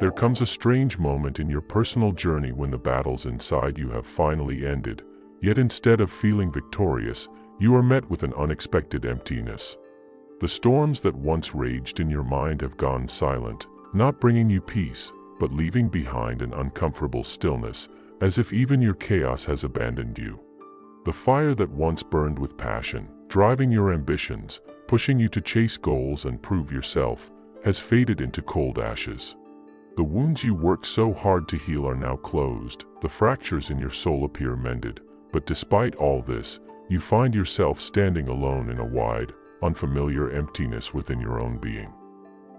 There comes a strange moment in your personal journey when the battles inside you have finally ended, yet instead of feeling victorious, you are met with an unexpected emptiness. The storms that once raged in your mind have gone silent, not bringing you peace, but leaving behind an uncomfortable stillness, as if even your chaos has abandoned you. The fire that once burned with passion, driving your ambitions, pushing you to chase goals and prove yourself, has faded into cold ashes. The wounds you worked so hard to heal are now closed, the fractures in your soul appear mended, but despite all this, you find yourself standing alone in a wide, unfamiliar emptiness within your own being.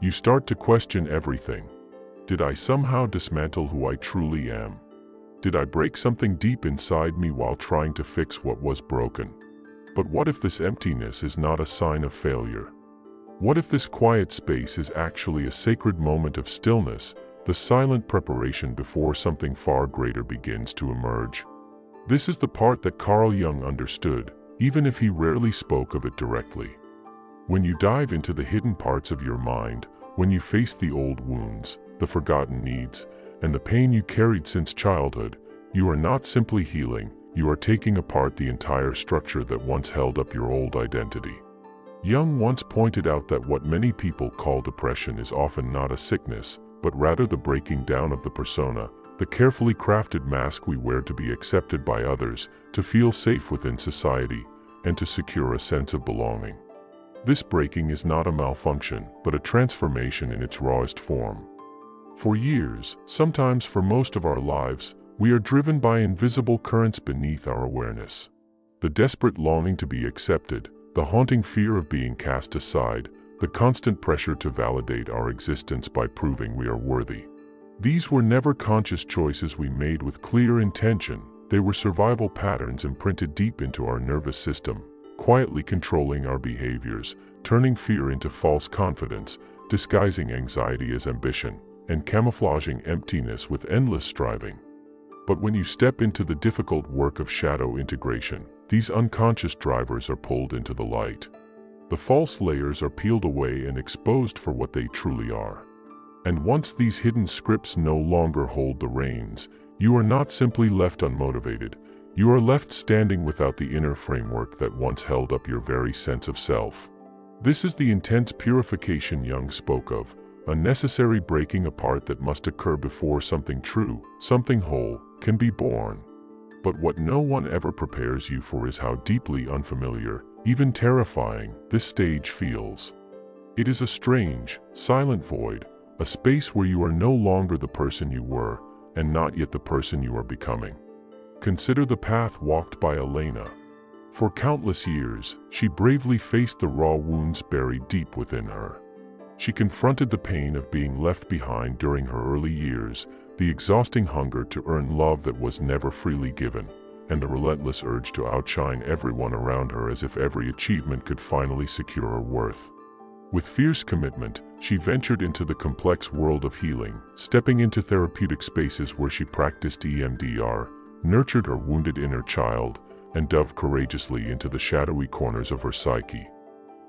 You start to question everything. Did I somehow dismantle who I truly am? Did I break something deep inside me while trying to fix what was broken? But what if this emptiness is not a sign of failure? What if this quiet space is actually a sacred moment of stillness, the silent preparation before something far greater begins to emerge? This is the part that Carl Jung understood, even if he rarely spoke of it directly. When you dive into the hidden parts of your mind, when you face the old wounds, the forgotten needs, and the pain you carried since childhood, you are not simply healing, you are taking apart the entire structure that once held up your old identity. Jung once pointed out that what many people call depression is often not a sickness, but rather the breaking down of the persona, the carefully crafted mask we wear to be accepted by others, to feel safe within society, and to secure a sense of belonging. This breaking is not a malfunction, but a transformation in its rawest form. For years, sometimes for most of our lives, we are driven by invisible currents beneath our awareness. The desperate longing to be accepted, the haunting fear of being cast aside, the constant pressure to validate our existence by proving we are worthy. These were never conscious choices we made with clear intention. They were survival patterns imprinted deep into our nervous system, quietly controlling our behaviors, turning fear into false confidence, disguising anxiety as ambition, and camouflaging emptiness with endless striving. But when you step into the difficult work of shadow integration, these unconscious drivers are pulled into the light. The false layers are peeled away and exposed for what they truly are. And once these hidden scripts no longer hold the reins, you are not simply left unmotivated, you are left standing without the inner framework that once held up your very sense of self. This is the intense purification Jung spoke of, a necessary breaking apart that must occur before something true, something whole, can be born. But what no one ever prepares you for is how deeply unfamiliar, even terrifying, this stage feels. It is a strange, silent void, a space where you are no longer the person you were, and not yet the person you are becoming. Consider the path walked by Elena. For countless years, she bravely faced the raw wounds buried deep within her. She confronted the pain of being left behind during her early years, the exhausting hunger to earn love that was never freely given, and the relentless urge to outshine everyone around her as if every achievement could finally secure her worth. With fierce commitment, she ventured into the complex world of healing, stepping into therapeutic spaces where she practiced EMDR, nurtured her wounded inner child, and dove courageously into the shadowy corners of her psyche.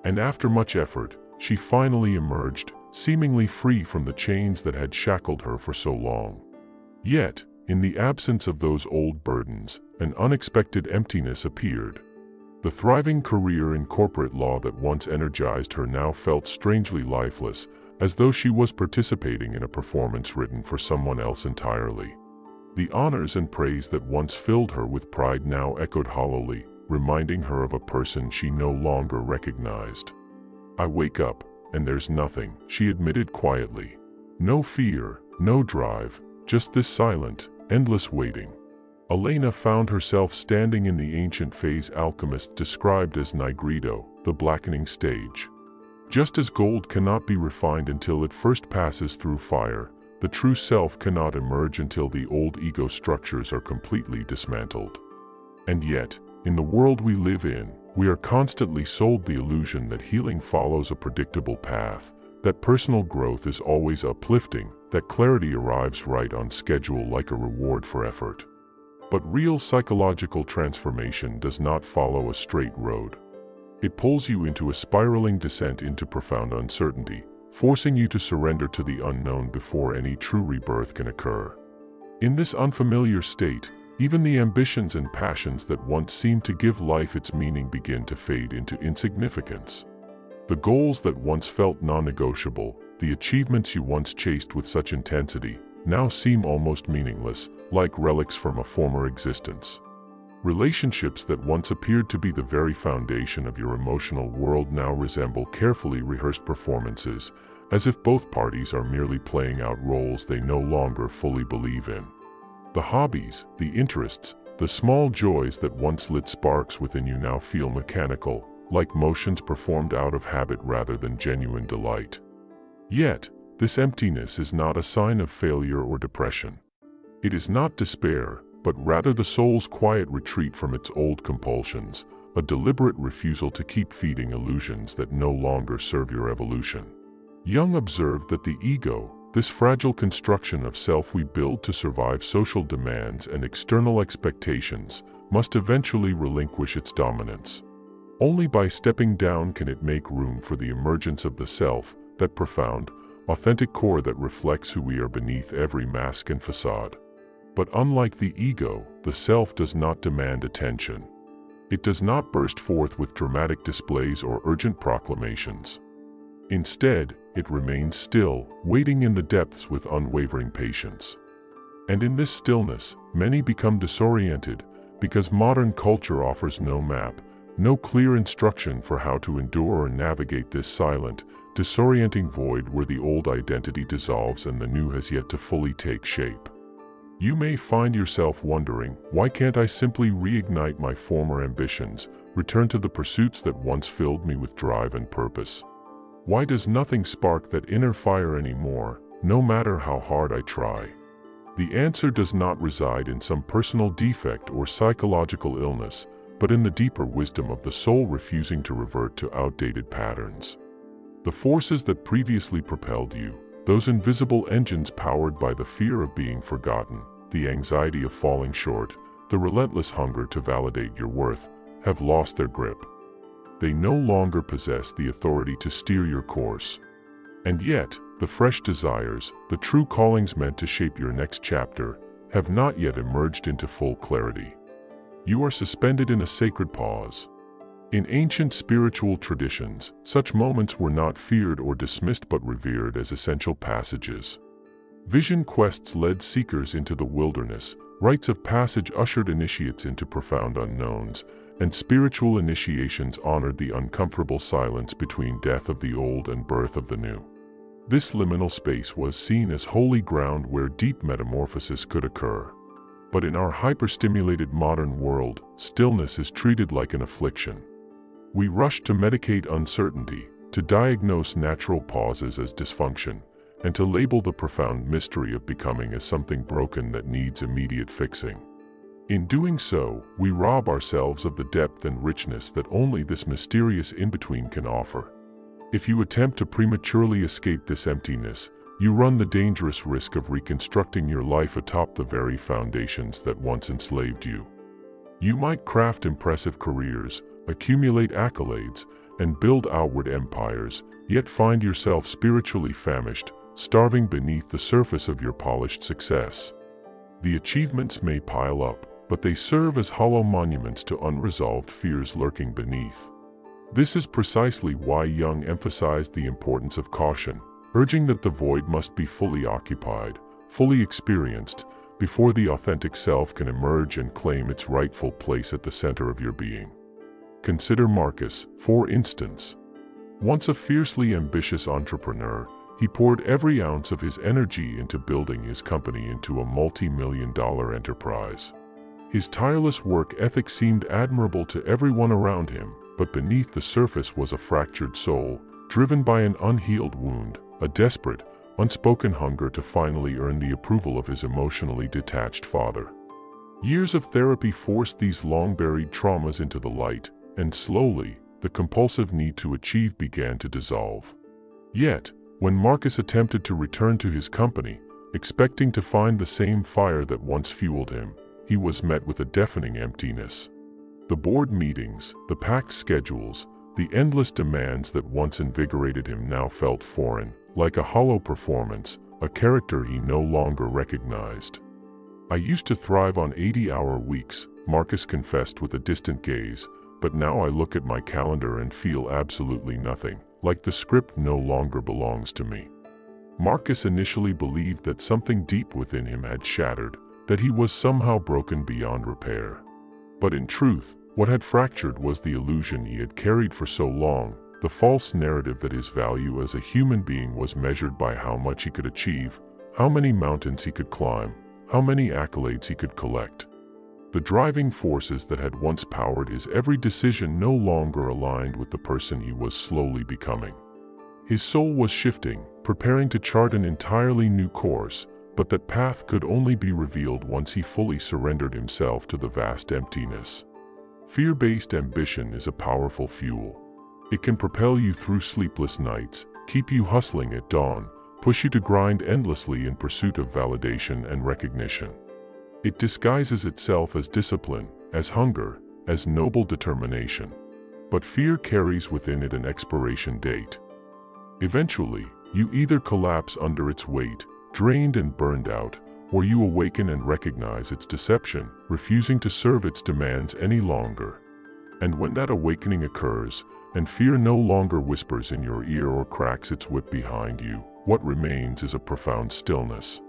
And after much effort, she finally emerged, seemingly free from the chains that had shackled her for so long. Yet, in the absence of those old burdens, an unexpected emptiness appeared. The thriving career in corporate law that once energized her now felt strangely lifeless, as though she was participating in a performance written for someone else entirely. The honors and praise that once filled her with pride now echoed hollowly, reminding her of a person she no longer recognized. "I wake up, and there's nothing," she admitted quietly. "No fear, no drive, just this silent, endless waiting." Elena found herself standing in the ancient phase alchemists described as nigredo, the blackening stage. Just as gold cannot be refined until it first passes through fire, the true self cannot emerge until the old ego structures are completely dismantled. And yet, in the world we live in, we are constantly sold the illusion that healing follows a predictable path, that personal growth is always uplifting, that clarity arrives right on schedule like a reward for effort. But real psychological transformation does not follow a straight road. It pulls you into a spiraling descent into profound uncertainty, forcing you to surrender to the unknown before any true rebirth can occur. In this unfamiliar state, even the ambitions and passions that once seemed to give life its meaning begin to fade into insignificance. The goals that once felt non-negotiable, the achievements you once chased with such intensity, now seem almost meaningless, like relics from a former existence. Relationships that once appeared to be the very foundation of your emotional world now resemble carefully rehearsed performances, as if both parties are merely playing out roles they no longer fully believe in. The hobbies, the interests, the small joys that once lit sparks within you now feel mechanical, like motions performed out of habit rather than genuine delight. Yet, this emptiness is not a sign of failure or depression. It is not despair, but rather the soul's quiet retreat from its old compulsions, a deliberate refusal to keep feeding illusions that no longer serve your evolution. Jung observed that the ego, this fragile construction of self we build to survive social demands and external expectations, must eventually relinquish its dominance. Only by stepping down can it make room for the emergence of the self, that profound, authentic core that reflects who we are beneath every mask and facade. But unlike the ego, the self does not demand attention. It does not burst forth with dramatic displays or urgent proclamations. Instead, it remains still, waiting in the depths with unwavering patience. And in this stillness, many become disoriented, because modern culture offers no map, no clear instruction for how to endure or navigate this silent, disorienting void where the old identity dissolves and the new has yet to fully take shape. You may find yourself wondering, why can't I simply reignite my former ambitions, return to the pursuits that once filled me with drive and purpose? Why does nothing spark that inner fire anymore, no matter how hard I try? The answer does not reside in some personal defect or psychological illness, but in the deeper wisdom of the soul refusing to revert to outdated patterns. The forces that previously propelled you, those invisible engines powered by the fear of being forgotten, the anxiety of falling short, the relentless hunger to validate your worth, have lost their grip. They no longer possess the authority to steer your course. And yet, the fresh desires, the true callings meant to shape your next chapter, have not yet emerged into full clarity. You are suspended in a sacred pause. In ancient spiritual traditions, such moments were not feared or dismissed but revered as essential passages. Vision quests led seekers into the wilderness, rites of passage ushered initiates into profound unknowns, and spiritual initiations honored the uncomfortable silence between death of the old and birth of the new. This liminal space was seen as holy ground where deep metamorphosis could occur. But in our hyperstimulated modern world, stillness is treated like an affliction. We rush to medicate uncertainty, to diagnose natural pauses as dysfunction, and to label the profound mystery of becoming as something broken that needs immediate fixing. In doing so, we rob ourselves of the depth and richness that only this mysterious in-between can offer. If you attempt to prematurely escape this emptiness, you run the dangerous risk of reconstructing your life atop the very foundations that once enslaved you. You might craft impressive careers, accumulate accolades, and build outward empires, yet find yourself spiritually famished, starving beneath the surface of your polished success. The achievements may pile up, but they serve as hollow monuments to unresolved fears lurking beneath. This is precisely why Jung emphasized the importance of caution, urging that the void must be fully occupied, fully experienced, before the authentic self can emerge and claim its rightful place at the center of your being. Consider Marcus, for instance. Once a fiercely ambitious entrepreneur, he poured every ounce of his energy into building his company into a multi-million-dollar enterprise. His tireless work ethic seemed admirable to everyone around him, but beneath the surface was a fractured soul, driven by an unhealed wound, a desperate, unspoken hunger to finally earn the approval of his emotionally detached father. Years of therapy forced these long-buried traumas into the light, and slowly, the compulsive need to achieve began to dissolve. Yet, when Marcus attempted to return to his company, expecting to find the same fire that once fueled him, he was met with a deafening emptiness. The board meetings, the packed schedules, the endless demands that once invigorated him now felt foreign, like a hollow performance, a character he no longer recognized. "I used to thrive on 80-hour weeks," Marcus confessed with a distant gaze, "but now I look at my calendar and feel absolutely nothing, like the script no longer belongs to me." Marcus initially believed that something deep within him had shattered, that he was somehow broken beyond repair. But in truth, what had fractured was the illusion he had carried for so long, the false narrative that his value as a human being was measured by how much he could achieve, how many mountains he could climb, how many accolades he could collect. The driving forces that had once powered his every decision no longer aligned with the person he was slowly becoming. His soul was shifting, preparing to chart an entirely new course, but that path could only be revealed once he fully surrendered himself to the vast emptiness. Fear-based ambition is a powerful fuel. It can propel you through sleepless nights, keep you hustling at dawn, push you to grind endlessly in pursuit of validation and recognition. It disguises itself as discipline, as hunger, as noble determination. But fear carries within it an expiration date. Eventually, you either collapse under its weight, drained and burned out, or you awaken and recognize its deception, refusing to serve its demands any longer. And when that awakening occurs, and fear no longer whispers in your ear or cracks its whip behind you, what remains is a profound stillness.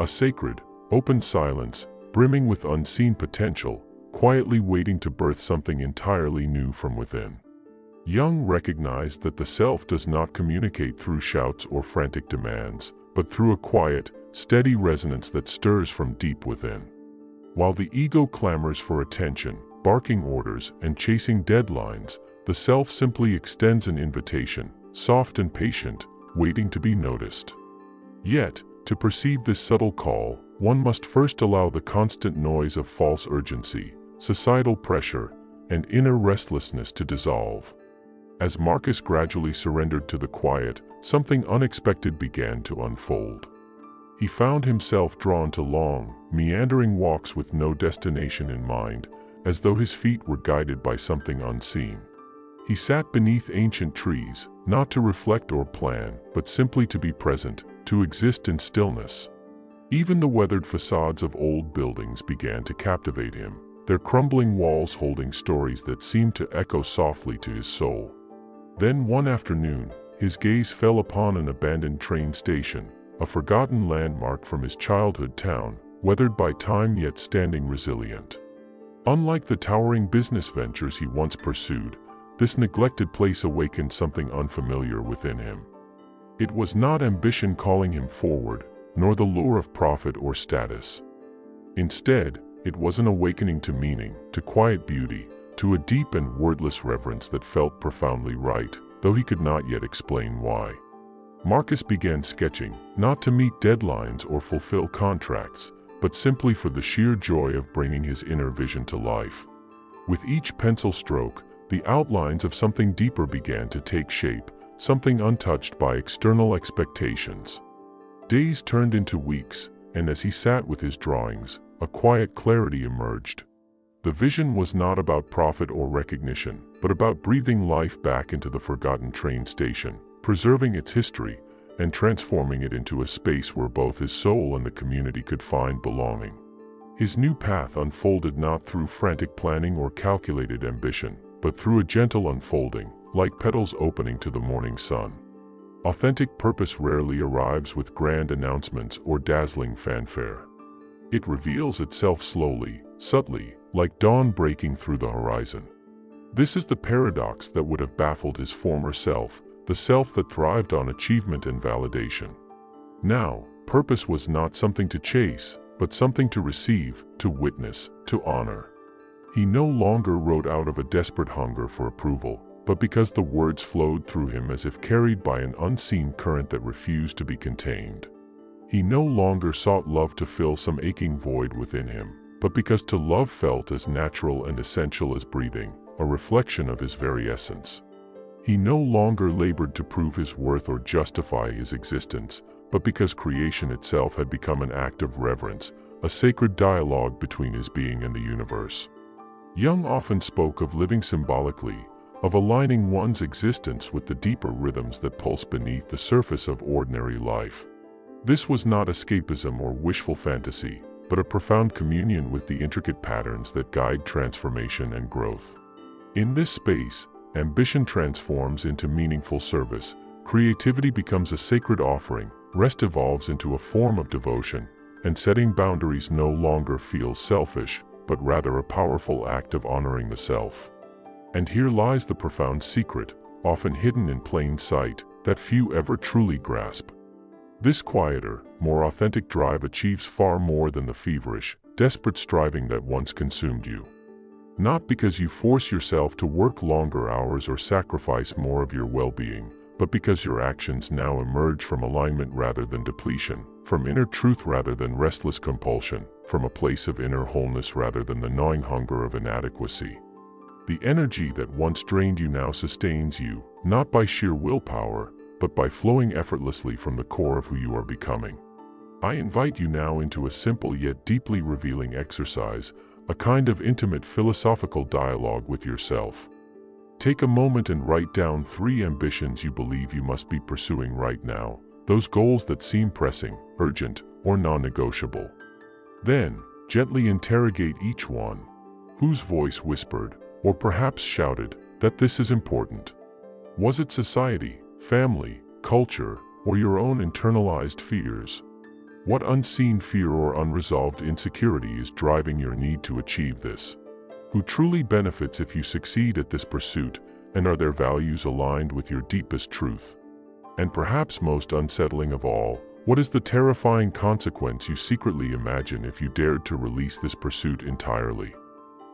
A sacred, open silence, brimming with unseen potential, quietly waiting to birth something entirely new from within. Jung recognized that the self does not communicate through shouts or frantic demands, but through a quiet, steady resonance that stirs from deep within. While the ego clamors for attention, barking orders, and chasing deadlines, the self simply extends an invitation, soft and patient, waiting to be noticed. Yet, to perceive this subtle call, one must first allow the constant noise of false urgency, societal pressure, and inner restlessness to dissolve. As Marcus gradually surrendered to the quiet, something unexpected began to unfold. He found himself drawn to long, meandering walks with no destination in mind, as though his feet were guided by something unseen. He sat beneath ancient trees, not to reflect or plan, but simply to be present, to exist in stillness. Even the weathered facades of old buildings began to captivate him, their crumbling walls holding stories that seemed to echo softly to his soul. Then one afternoon, his gaze fell upon an abandoned train station, a forgotten landmark from his childhood town, weathered by time yet standing resilient. Unlike the towering business ventures he once pursued, this neglected place awakened something unfamiliar within him. It was not ambition calling him forward, nor the lure of profit or status. Instead, it was an awakening to meaning, to quiet beauty, to a deep and wordless reverence that felt profoundly right, though he could not yet explain why. Marcus began sketching, not to meet deadlines or fulfill contracts, but simply for the sheer joy of bringing his inner vision to life. With each pencil stroke, the outlines of something deeper began to take shape, something untouched by external expectations. Days turned into weeks, and as he sat with his drawings, a quiet clarity emerged. The vision was not about profit or recognition, but about breathing life back into the forgotten train station, preserving its history, and transforming it into a space where both his soul and the community could find belonging. His new path unfolded not through frantic planning or calculated ambition, but through a gentle unfolding, like petals opening to the morning sun. Authentic purpose rarely arrives with grand announcements or dazzling fanfare. It reveals itself slowly, subtly, like dawn breaking through the horizon. This is the paradox that would have baffled his former self, the self that thrived on achievement and validation. Now, purpose was not something to chase, but something to receive, to witness, to honor. He no longer wrote out of a desperate hunger for approval, but because the words flowed through him as if carried by an unseen current that refused to be contained. He no longer sought love to fill some aching void within him, but because to love felt as natural and essential as breathing, a reflection of his very essence. He no longer labored to prove his worth or justify his existence, but because creation itself had become an act of reverence, a sacred dialogue between his being and the universe. Jung often spoke of living symbolically, of aligning one's existence with the deeper rhythms that pulse beneath the surface of ordinary life. This was not escapism or wishful fantasy, but a profound communion with the intricate patterns that guide transformation and growth. In this space, ambition transforms into meaningful service, creativity becomes a sacred offering, rest evolves into a form of devotion, and setting boundaries no longer feels selfish, but rather a powerful act of honoring the self. And here lies the profound secret, often hidden in plain sight, that few ever truly grasp. This quieter, more authentic drive achieves far more than the feverish, desperate striving that once consumed you. Not because you force yourself to work longer hours or sacrifice more of your well-being, but because your actions now emerge from alignment rather than depletion, from inner truth rather than restless compulsion, from a place of inner wholeness rather than the gnawing hunger of inadequacy. The energy that once drained you now sustains you, not by sheer willpower, but by flowing effortlessly from the core of who you are becoming. I invite you now into a simple yet deeply revealing exercise, a kind of intimate philosophical dialogue with yourself. Take a moment and write down 3 ambitions you believe you must be pursuing right now, those goals that seem pressing, urgent, or non-negotiable. Then, gently interrogate each one. Whose voice whispered, or perhaps shouted, that this is important? Was it society, family, culture, or your own internalized fears? What unseen fear or unresolved insecurity is driving your need to achieve this? Who truly benefits if you succeed at this pursuit, and are their values aligned with your deepest truth? And perhaps most unsettling of all, what is the terrifying consequence you secretly imagine if you dared to release this pursuit entirely?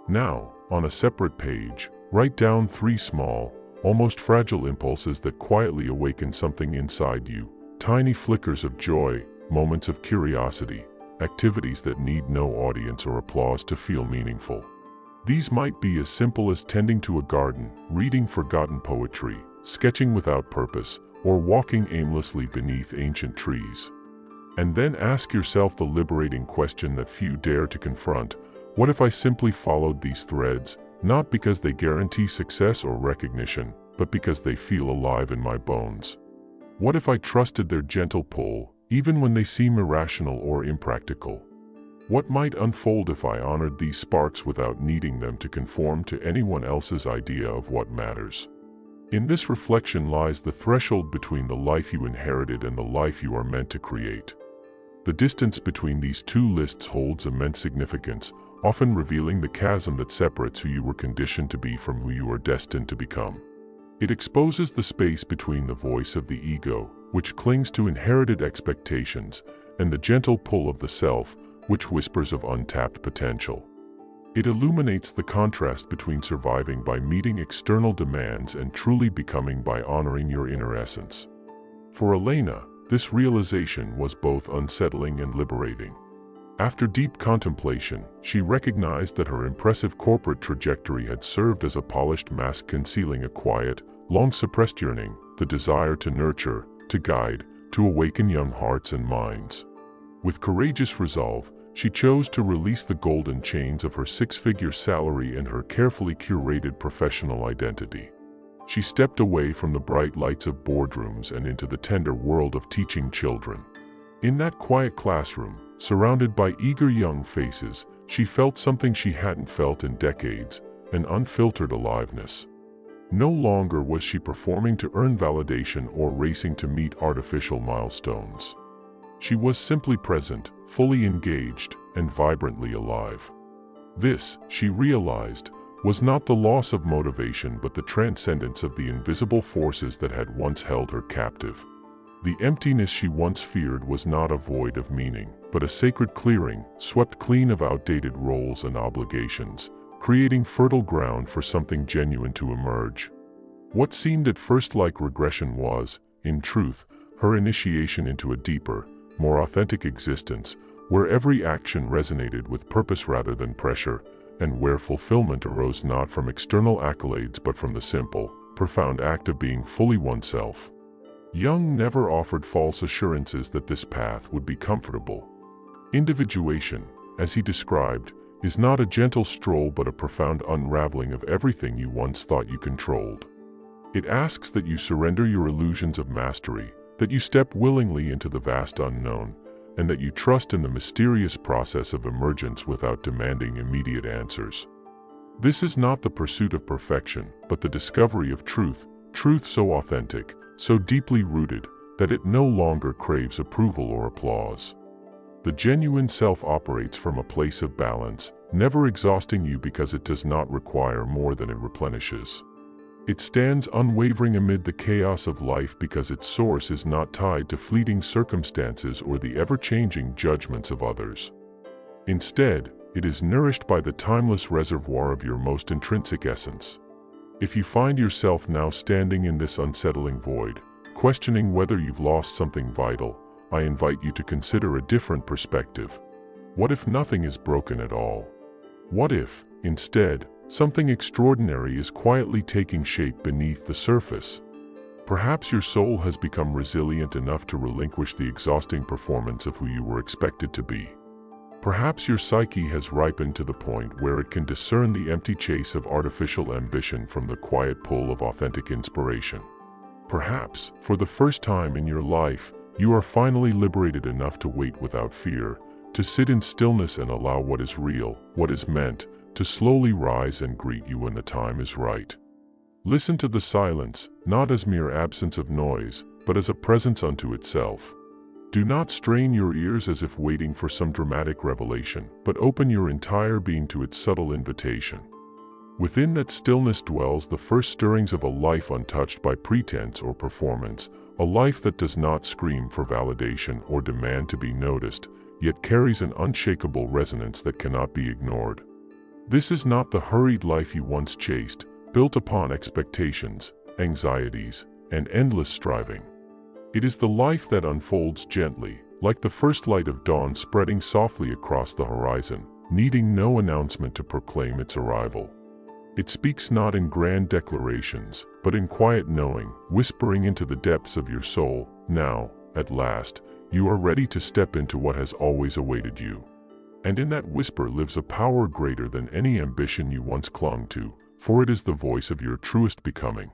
Now, on a separate page, write down 3 small, almost fragile impulses that quietly awaken something inside you, tiny flickers of joy, moments of curiosity, activities that need no audience or applause to feel meaningful. These might be as simple as tending to a garden, reading forgotten poetry, sketching without purpose, or walking aimlessly beneath ancient trees. And then ask yourself the liberating question that few dare to confront: what if I simply followed these threads, not because they guarantee success or recognition, but because they feel alive in my bones? What if I trusted their gentle pull, even when they seem irrational or impractical? What might unfold if I honored these sparks without needing them to conform to anyone else's idea of what matters? In this reflection lies the threshold between the life you inherited and the life you are meant to create. The distance between these 2 lists holds immense significance, often revealing the chasm that separates who you were conditioned to be from who you are destined to become. It exposes the space between the voice of the ego, which clings to inherited expectations, and the gentle pull of the self, which whispers of untapped potential. It illuminates the contrast between surviving by meeting external demands and truly becoming by honoring your inner essence. For Elena, this realization was both unsettling and liberating. After deep contemplation, she recognized that her impressive corporate trajectory had served as a polished mask concealing a quiet, long-suppressed yearning, the desire to nurture, to guide, to awaken young hearts and minds. With courageous resolve, she chose to release the golden chains of her 6-figure salary and her carefully curated professional identity. She stepped away from the bright lights of boardrooms and into the tender world of teaching children. In that quiet classroom, surrounded by eager young faces, she felt something she hadn't felt in decades, an unfiltered aliveness. No longer was she performing to earn validation or racing to meet artificial milestones. She was simply present, fully engaged, and vibrantly alive. This, she realized, was not the loss of motivation but the transcendence of the invisible forces that had once held her captive. The emptiness she once feared was not a void of meaning, but a sacred clearing, swept clean of outdated roles and obligations, creating fertile ground for something genuine to emerge. What seemed at first like regression was, in truth, her initiation into a deeper, more authentic existence, where every action resonated with purpose rather than pressure, and where fulfillment arose not from external accolades but from the simple, profound act of being fully oneself. Jung never offered false assurances that this path would be comfortable. Individuation, as he described, is not a gentle stroll but a profound unraveling of everything you once thought you controlled. It asks that you surrender your illusions of mastery, that you step willingly into the vast unknown, and that you trust in the mysterious process of emergence without demanding immediate answers. This is not the pursuit of perfection, but the discovery of truth, truth so authentic, so deeply rooted, that it no longer craves approval or applause. The genuine self operates from a place of balance, never exhausting you because it does not require more than it replenishes. It stands unwavering amid the chaos of life because its source is not tied to fleeting circumstances or the ever-changing judgments of others. Instead, it is nourished by the timeless reservoir of your most intrinsic essence. If you find yourself now standing in this unsettling void, questioning whether you've lost something vital, I invite you to consider a different perspective. What if nothing is broken at all? What if, instead, something extraordinary is quietly taking shape beneath the surface? Perhaps your soul has become resilient enough to relinquish the exhausting performance of who you were expected to be. Perhaps your psyche has ripened to the point where it can discern the empty chase of artificial ambition from the quiet pull of authentic inspiration. Perhaps, for the first time in your life, you are finally liberated enough to wait without fear, to sit in stillness and allow what is real, what is meant, to slowly rise and greet you when the time is right. Listen to the silence, not as mere absence of noise, but as a presence unto itself. Do not strain your ears as if waiting for some dramatic revelation, but open your entire being to its subtle invitation. Within that stillness dwells the first stirrings of a life untouched by pretense or performance, a life that does not scream for validation or demand to be noticed, yet carries an unshakable resonance that cannot be ignored. This is not the hurried life you once chased, built upon expectations, anxieties, and endless striving. It is the life that unfolds gently, like the first light of dawn spreading softly across the horizon, needing no announcement to proclaim its arrival. It speaks not in grand declarations, but in quiet knowing, whispering into the depths of your soul, now, at last, you are ready to step into what has always awaited you. And in that whisper lives a power greater than any ambition you once clung to, for it is the voice of your truest becoming.